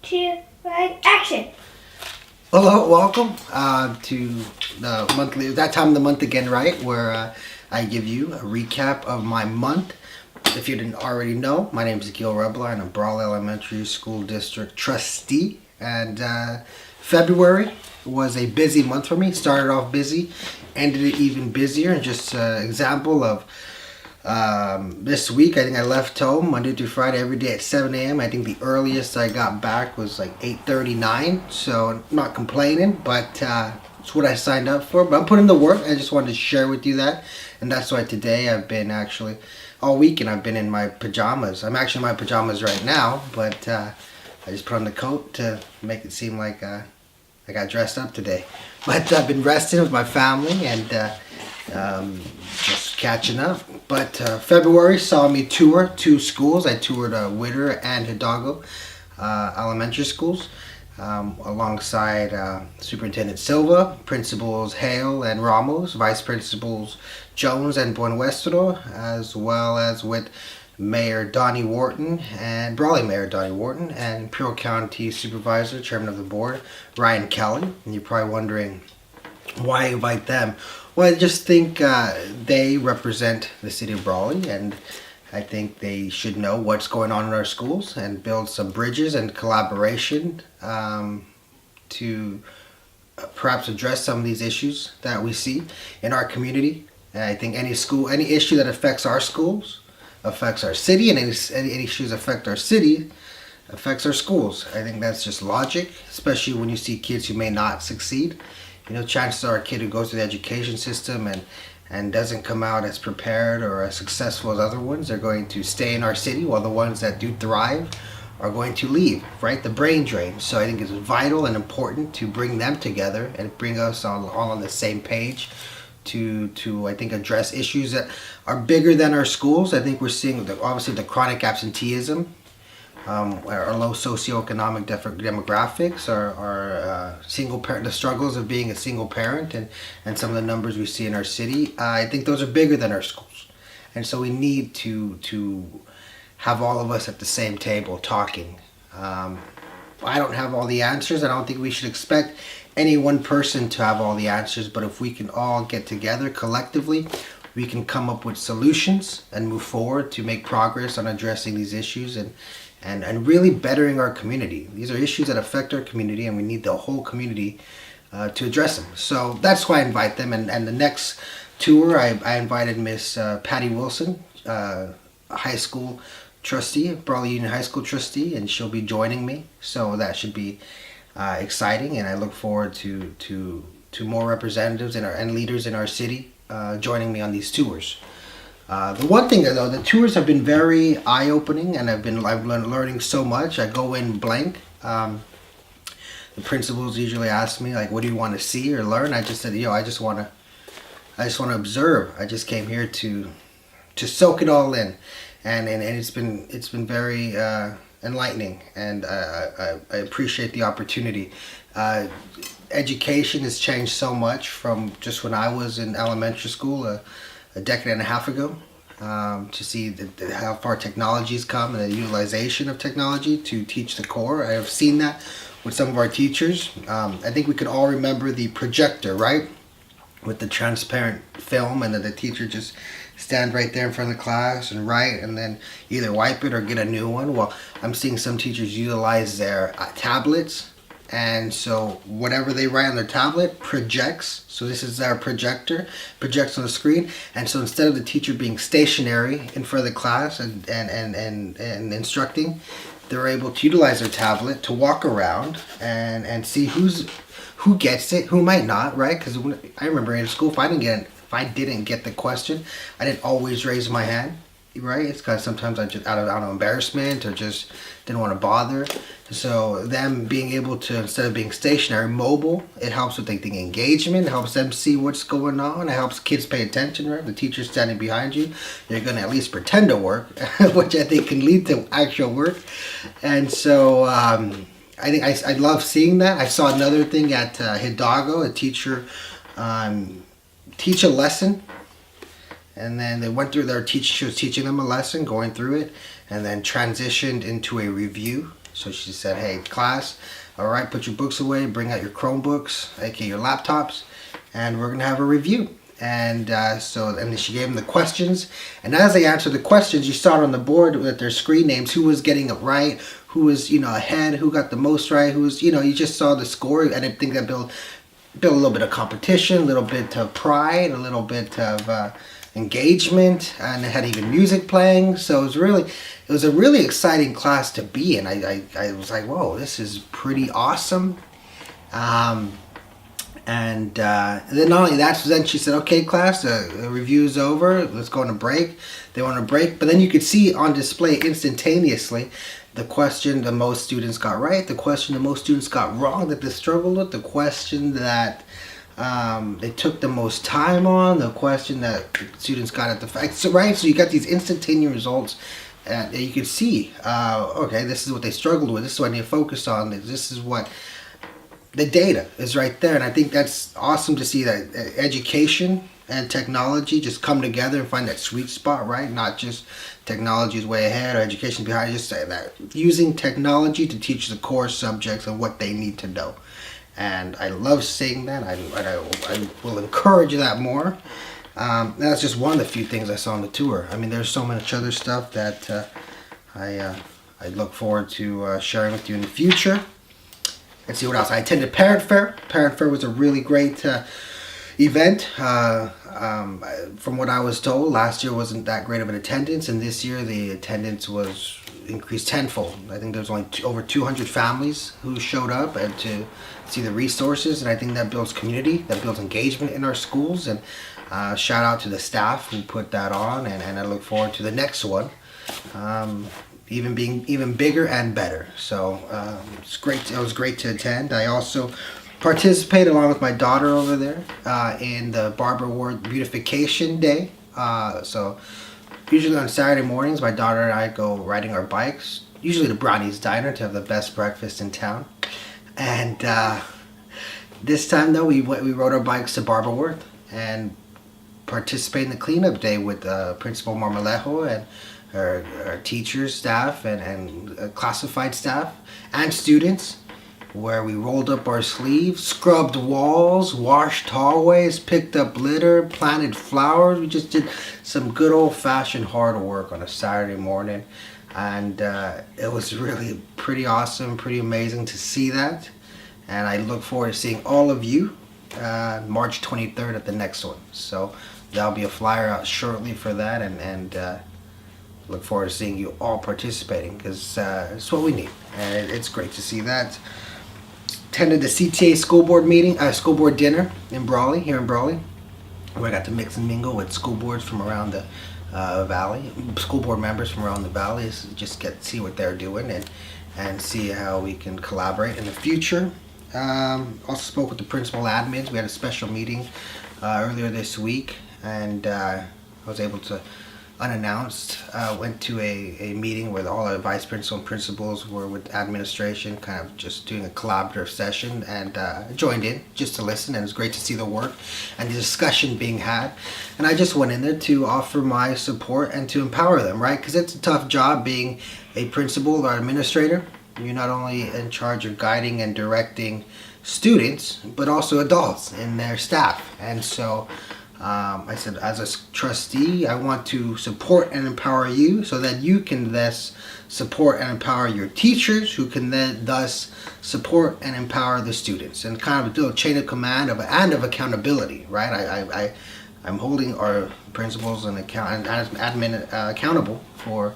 2, 1, action! Hello, welcome to the monthly, that time of the month again, right? Where I give you a recap of my month. If you didn't already know, my name is Gil Rebler, and I'm Brawley Elementary School District Trustee. And February was a busy month for me. Started off busy, ended it even busier. And just an example of this week, I think I left home Monday through Friday every day at 7 a.m. I think the earliest I got back was like 8:39, so I'm not complaining, but it's what I signed up for. But I'm putting the work. I just wanted to share with you that, and that's why today I've been actually all weekend I've been in my pajamas. I'm actually in my pajamas right now, but I just put on the coat to make it seem like I got dressed up today. But I've been resting with my family and just catching up. But February saw me tour two schools. I toured Witter and Hidalgo elementary schools alongside Superintendent Silva, Principals Hale and Ramos, Vice Principals Jones and Buenwestro, as well as with Mayor Donnie Wharton and Brawley Mayor Donnie Wharton and Imperial County Supervisor, Chairman of the Board, Ryan Kelly. And you're probably wondering why I invite them. Well, I just think they represent the city of Brawley, and I think they should know what's going on in our schools and build some bridges and collaboration to perhaps address some of these issues that we see in our community. And I think any issue that affects our schools affects our city, and any issues affect our city affects our schools. I think that's just logic, especially when you see kids who may not succeed. You know, chances are a kid who goes through the education system and doesn't come out as prepared or as successful as other ones, they're going to stay in our city, while the ones that do thrive are going to leave, right? The brain drain. So I think it's vital and important to bring them together and bring us all on the same page to I think address issues that are bigger than our schools. I think we're seeing obviously the chronic absenteeism, our low socioeconomic demographics, our single parent, the struggles of being a single parent, and some of the numbers we see in our city. I think those are bigger than our schools, and so we need to have all of us at the same table talking. I don't have all the answers. I don't think we should expect any one person to have all the answers, but if we can all get together collectively, we can come up with solutions and move forward to make progress on addressing these issues and really bettering our community. These are issues that affect our community, and we need the whole community to address them. So that's why I invite them. And the next tour, I invited Miss Patty Wilson, high school trustee, Brawley Union High School trustee, and she'll be joining me. So that should be exciting, and I look forward to more representatives and leaders in our city joining me on these tours. The one thing though, the tours have been very eye-opening, and I've learning so much. I go in blank. The principals usually ask me like, "What do you want to see or learn?" I just said, I just want to observe. I just came here to soak it all in, and it's been very enlightening, and I appreciate the opportunity. Education has changed so much from just when I was in elementary school a decade and a half ago, to see how far technology's come and the utilization of technology to teach the core. I have seen that with some of our teachers. I think we could all remember the projector, right? With the transparent film, and then the teacher just stand right there in front of the class and write, and then either wipe it or get a new one. Well, I'm seeing some teachers utilize their tablets, and so whatever they write on their tablet projects. So this is our projector, projects on the screen. And so instead of the teacher being stationary in front of the class and instructing, they're able to utilize their tablet to walk around and see who gets it, who might not, right? Because I remember in school, if I didn't get the question, I didn't always raise my hand, right? It's because sometimes I just out of embarrassment or just didn't want to bother. So them being able to, instead of being stationary, mobile, it helps with the engagement. It helps them see what's going on. It helps kids pay attention, right? The teacher's standing behind you, you're going to at least pretend to work, which I think can lead to actual work. And so I think I love seeing that. I saw another thing at Hidalgo, a teacher teach a lesson, and then they went through she was teaching them a lesson, going through it, and then transitioned into a review So she said, hey, class, all right, put your books away, bring out your Chromebooks, aka your laptops, and we're going to have a review. And then she gave them the questions. And as they answered the questions, you saw it on the board with their screen names, who was getting it right, who was, ahead, who got the most right, who was, you just saw the score. And I think that built a little bit of competition, a little bit of pride, a little bit of engagement, and it had even music playing. So it was a really exciting class to be in. I was like, whoa, this is pretty awesome. And then not only that, so then she said, okay, class, the review's over, let's go on a break. They went on a break, but then you could see on display instantaneously the question the most students got right, the question the most students got wrong that they struggled with, the question that they took the most time on, the question that students got at the fact. So, right, so you got these instantaneous results that you could see, okay, this is what they struggled with, this is what I need to focus on, this is what the data is right there. And I think that's awesome to see that education and technology just come together and find that sweet spot, right? Not just technology is way ahead or education behind, just say that using technology to teach the core subjects of what they need to know. And I love seeing that. I will encourage that more. That's just one of the few things I saw on the tour. I mean, there's so much other stuff that I look forward to sharing with you in the future. Let's see what else. I attended Parent Fair. Parent Fair was a really great event. From what I was told, last year wasn't that great of an attendance, and this year the attendance was increased tenfold. I think there was only over 200 families who showed up and to see the resources, and I think that builds community, that builds engagement in our schools, and shout out to the staff who put that on, and I look forward to the next one. Even being even bigger and better. So it's great. It was great to attend. I also participated along with my daughter over there in the Barbara Ward Beautification Day. So usually on Saturday mornings, my daughter and I go riding our bikes, usually to Brownie's Diner to have the best breakfast in town. And this time though, we rode our bikes to Barbara Ward and participated in the cleanup day with Principal Marmolejo and our teachers, staff, and classified staff, and students, where we rolled up our sleeves, scrubbed walls, washed hallways, picked up litter, planted flowers. We just did some good old-fashioned hard work on a Saturday morning, and it was really pretty awesome, pretty amazing to see that. And I look forward to seeing all of you March 23rd at the next one. So there'll be a flyer out shortly for that, and look forward to seeing you all participating, because it's what we need, and it's great to see that. Attended the CTA school board meeting, school board dinner in Brawley, here in Brawley, where I got to mix and mingle with school boards from around the valley, school board members from around the valley, just get to see what they're doing and see how we can collaborate in the future. Also spoke with the principal admins. We had a special meeting earlier this week, and I was able to, unannounced, went to a meeting where all our vice principal and principals were with administration, kind of just doing a collaborative session, and joined in just to listen, and it was great to see the work and the discussion being had. And I just went in there to offer my support and to empower them, right? Because it's a tough job being a principal or administrator. You're not only in charge of guiding and directing students, but also adults and their staff. And so I said, as a trustee, I want to support and empower you so that you can thus support and empower your teachers, who can then thus support and empower the students, and kind of do a chain of command and of accountability, right? I'm holding our principals and admin accountable for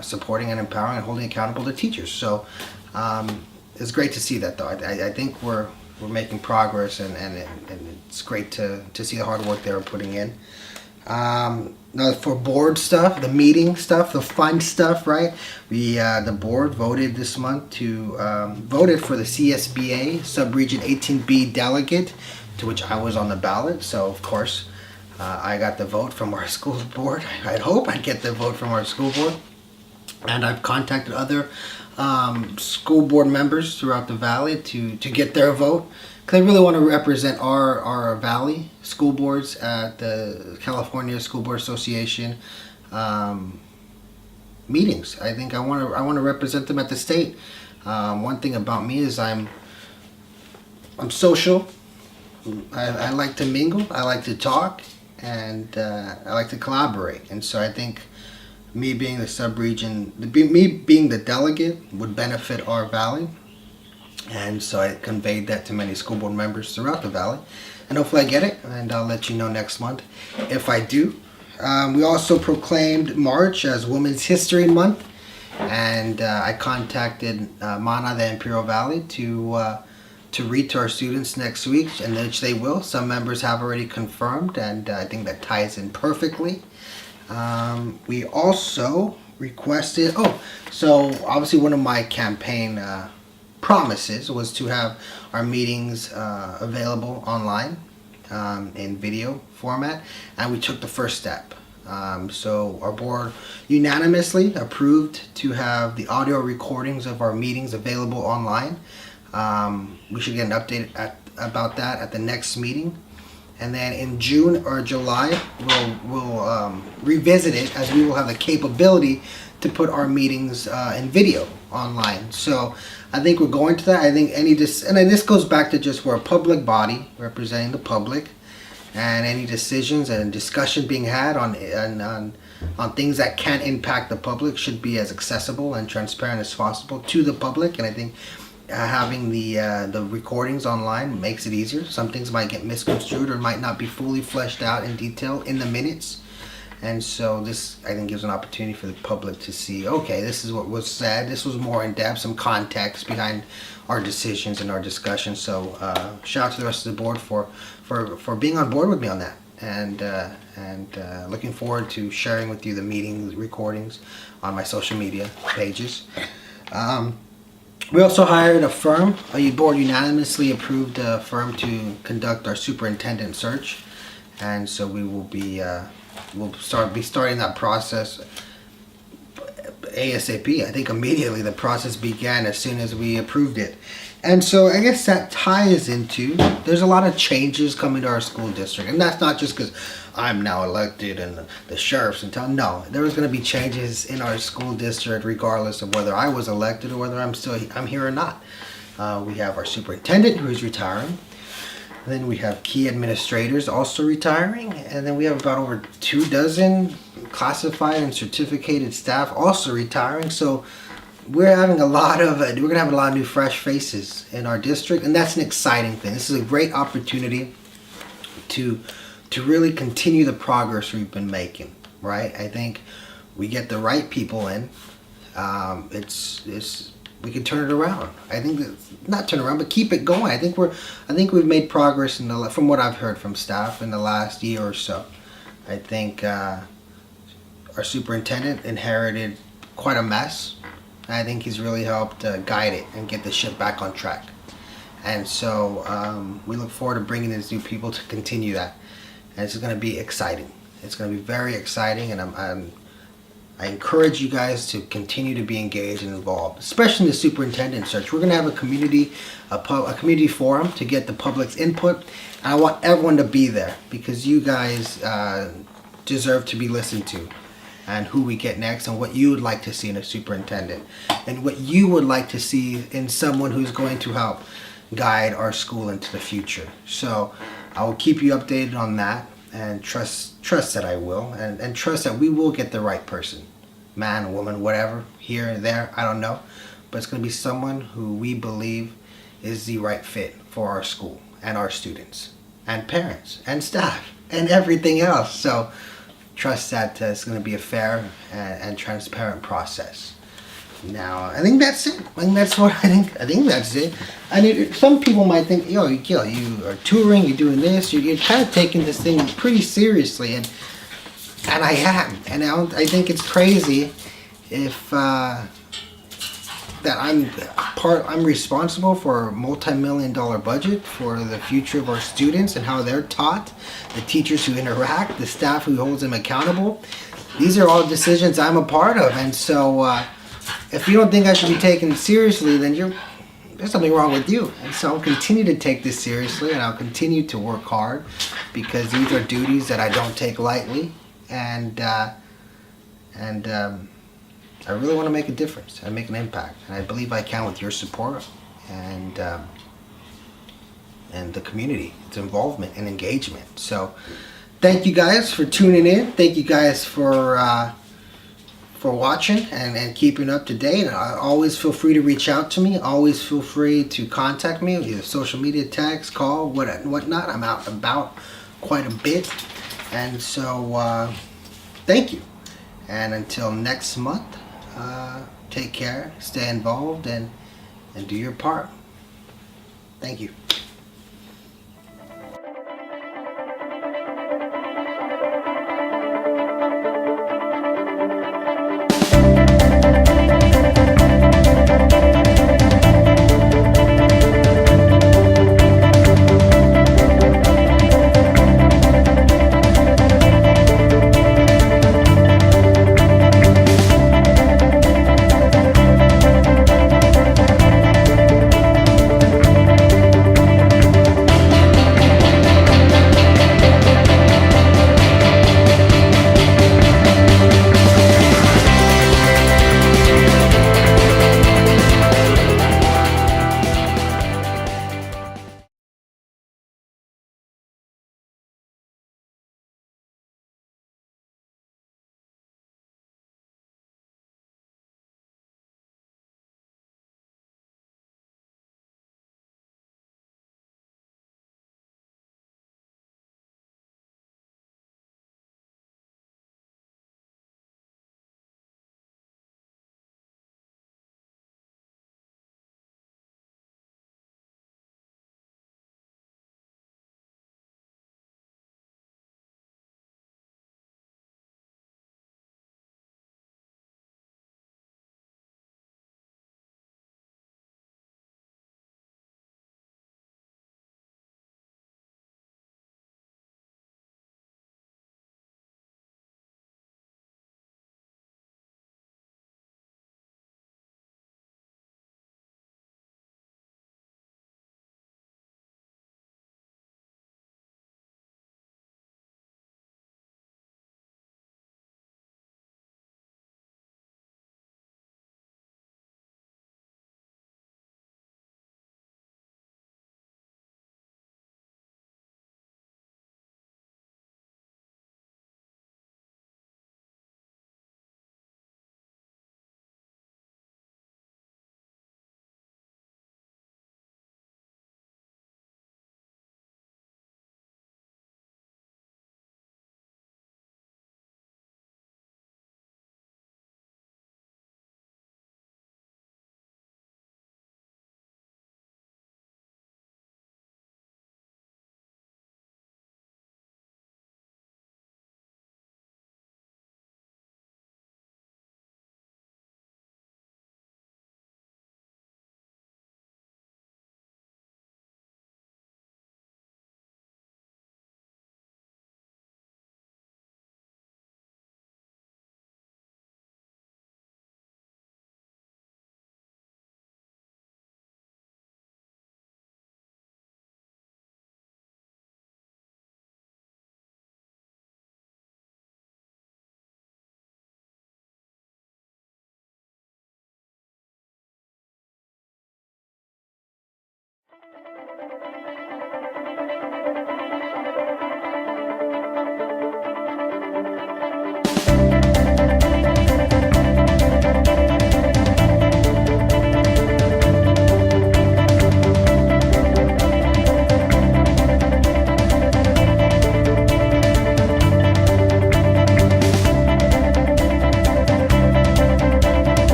supporting and empowering and holding accountable the teachers. So it's great to see that, though. I think we're making progress, and it's great to see the hard work they were putting in. Now for board stuff, the meeting stuff, the fun stuff, right? The board voted this month to voted for the CSBA Subregion 18B delegate, to which I was on the ballot. So of course, I got the vote from our school board. I'd hope I'd get the vote from our school board, and I've contacted other school board members throughout the valley to get their vote, because I really want to represent our valley school boards at the California School Board Association meetings. I think I want to represent them at the state. One thing about me is I'm social. I like to mingle. I like to talk, and I like to collaborate. And so I think me being the sub-region, me being the delegate would benefit our valley. And so I conveyed that to many school board members throughout the valley. And hopefully I get it, and I'll let you know next month if I do. We also proclaimed March as Women's History Month. And I contacted Mana, the Imperial Valley, to read to our students next week, and which they will. Some members have already confirmed, and I think that ties in perfectly. We also requested, so obviously one of my campaign promises was to have our meetings available online in video format, and we took the first step. So our board unanimously approved to have the audio recordings of our meetings available online. We should get an update about that at the next meeting. And then in June or July, we'll revisit it, as we will have the capability to put our meetings in video online. So I think we're going to that. I think and this goes back to just we're a public body representing the public, and any decisions and discussion being had on things that can impact the public should be as accessible and transparent as possible to the public. And I think having the recordings online makes it easier. Some things might get misconstrued or might not be fully fleshed out in detail in the minutes. And so this, I think, gives an opportunity for the public to see, okay, this is what was said. This was more in depth, some context behind our decisions and our discussions. So shout out to the rest of the board for being on board with me on that. And looking forward to sharing with you the meeting recordings on my social media pages. We also hired a firm. Our board unanimously approved a firm to conduct our superintendent search, and so we will be starting that process ASAP. I think immediately the process began as soon as we approved it. And so I guess that ties into, there's a lot of changes coming to our school district. And that's not just because I'm now elected and the sheriff's in town. No, there was going to be changes in our school district regardless of whether I was elected or whether I'm here or not. We have our superintendent who's retiring. Then we have key administrators also retiring. And then we have about over 24 classified and certificated staff also retiring. So we're going to have a lot of new fresh faces in our district, and that's an exciting thing. This is a great opportunity to really continue the progress we've been making, right? I think we get the right people in. We can turn it around. I think not turn around, but keep it going. I think we've made progress from what I've heard from staff in the last year or so. I think our superintendent inherited quite a mess. I think he's really helped guide it and get the ship back on track. And so we look forward to bringing in these new people to continue that. And it's going to be exciting. It's going to be very exciting, and I encourage you guys to continue to be engaged and involved, especially in the superintendent search. We're going to have a community forum to get the public's input. And I want everyone to be there because you guys deserve to be listened to, and who we get next, and what you would like to see in a superintendent, and what you would like to see in someone who's going to help guide our school into the future. So I will keep you updated on that, and trust that I will, and trust that we will get the right person, man, woman, whatever, here and there, I don't know, but it's going to be someone who we believe is the right fit for our school and our students and parents and staff and everything else. So trust that it's going to be a fair and transparent process. Now, I think that's it. I think that's it. I mean, some people might think, you are touring, you're doing this, you're kind of taking this thing pretty seriously, and I am. And I think it's crazy if that I'm responsible for a multi-million-dollar budget for the future of our students and how they're taught, the teachers who interact, the staff who holds them accountable. These are all decisions I'm a part of, and so if you don't think I should be taken seriously, then there's something wrong with you. And so I'll continue to take this seriously, and I'll continue to work hard, because these are duties that I don't take lightly, and I really want to make a difference and make an impact. And I believe I can with your support and the community, its involvement and engagement. So thank you guys for tuning in. Thank you guys for watching and keeping up to date. Always feel free to reach out to me. Always feel free to contact me, either social media, text, call, whatnot. I'm out and about quite a bit. And so thank you. And until next month, take care, stay involved, and do your part. Thank you.